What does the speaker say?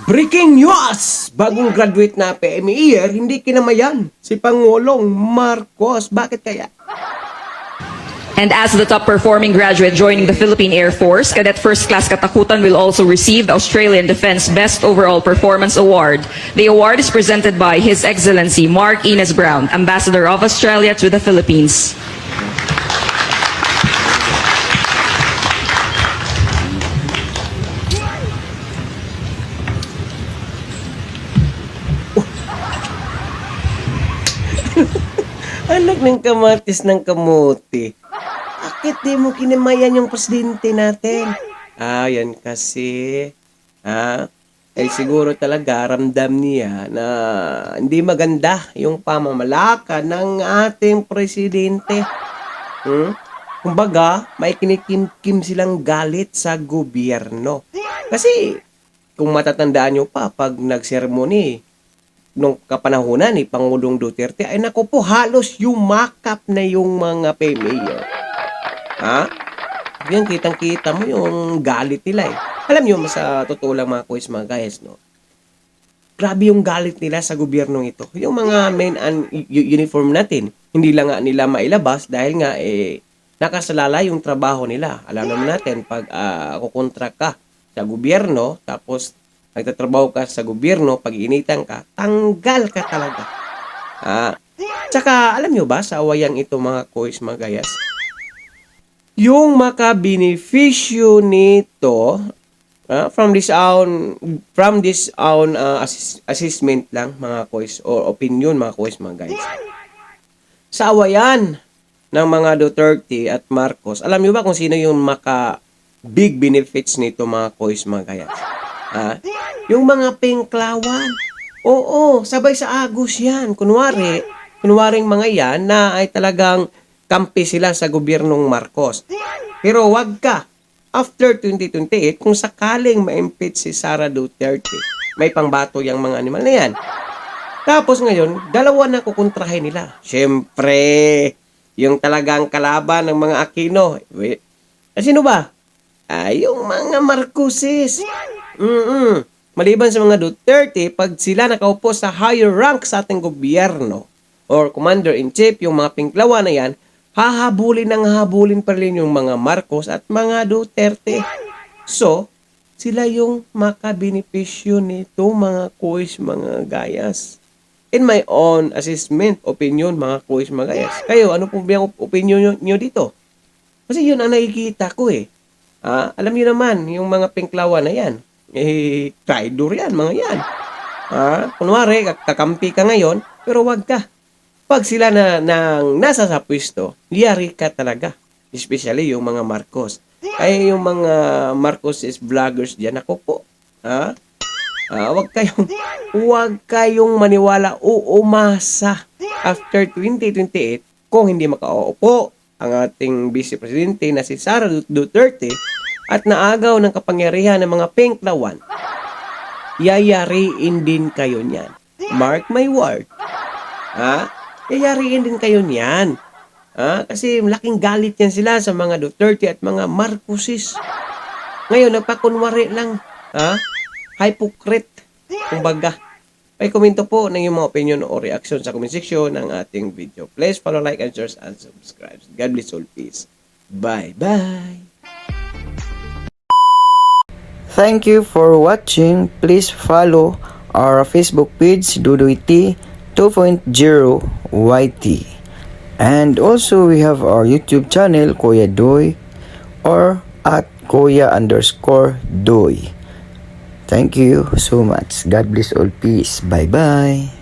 Breaking news! Bagong graduate na PME year, hindi kinamayan si Pangulong Marcos. Bakit kaya? And as the top-performing graduate joining the Philippine Air Force, Cadet First Class Katakutan will also receive the Australian Defence Best Overall Performance Award. The award is presented by His Excellency Mark Ines Brown, Ambassador of Australia to the Philippines. Anak ng kamatis ng kamote. Bakit di mo kinamayan yung presidente natin? Yan kasi. Siguro talaga ramdam niya na hindi maganda yung pamamalakad ng ating presidente. Kumbaga, may kinikim-kim silang galit sa gobyerno. Kasi, kung matatandaan nyo pa, pag nagsermoni, nung kapanahunan ni Pangulong Duterte, ay naku po, halos yumakap na yung mga mayor. Yan, kitang-kita mo yung galit nila eh. Alam nyo, sa totoo lang mga kuys, mga guys, no? Grabe yung galit nila sa gobyernong ito. Yung mga main uniform natin, hindi lang nga nila mailabas dahil nga nakasalala yung trabaho nila. Alam naman natin, pag kukontra ka sa gobyerno, tapos nagtatrabaho ka sa gobyerno, pag initan ka, tanggal ka talaga. Tsaka, alam nyo ba, sa awayang ito mga kuys, mga gayas, yung makabenepisyo nito, from this assessment lang, mga kuys, or opinion, mga kuys, mga guys. Sa awayan ng mga Duterte at Marcos, alam nyo ba kung sino yung big benefits nito, mga kuys, mga gayas? Yung mga pinklawan. Oo, sabay sa Agus yan. Kunwaring mga yan na ay talagang kampi sila sa gobyernong Marcos. Pero wag ka. After 2028, kung sakaling ma-impeach si Sara Duterte, may pangbato yung mga animal na yan. Tapos ngayon, dalawa na kukontrahin nila. Siyempre, yung talagang kalaban ng mga Aquino. Sino ba? Yung mga Marcoses. Maliban sa mga Duterte, pag sila nakaupo sa higher rank sa ating gobyerno or commander-in-chief, yung mga pinklawan na yan, hahabulin pa rin yung mga Marcos at mga Duterte. So, sila yung makabenepisyo nito, mga kuys, mga gayas. In my own assessment, opinion, mga kuys, mga gayas. Kayo, ano po ba yung opinion nyo dito? Kasi yun ang nakikita ko eh. Alam niyo naman, yung mga pinklawan na yan, traitor yan, mga yan. Kunwari, kakampi ka ngayon, pero wag ka. Pag sila nasa sa pwesto, liyari ka talaga. Especially yung mga Marcos. Ay yung mga Marcos is vloggers dyan, ako po. Wag kayong maniwala o umasa after 2028 kung hindi makaupo ang ating Vice Presidente na si Sara Duterte at naagaw ng kapangyarihan ng mga pinklawan, yayariin din kayo niyan. Mark my word. Yayariin din kayo niyan. Kasi malaking galit yan sila sa mga Duterte at mga Marcoses. Ngayon, nagpakunwari lang. Hypocrite. Kumbaga. Ay, komento po ng iyong mga opinion o reaction sa comment section ng ating video. Please follow, like, and share, and subscribe. God bless all. Peace. Bye-bye. Thank you for watching. Please follow our Facebook page, Duduiti 2.0 YT. And also we have our YouTube channel, Kuya Doy, or at Kuya_Doy. Thank you so much. God bless all. Peace. Bye-bye.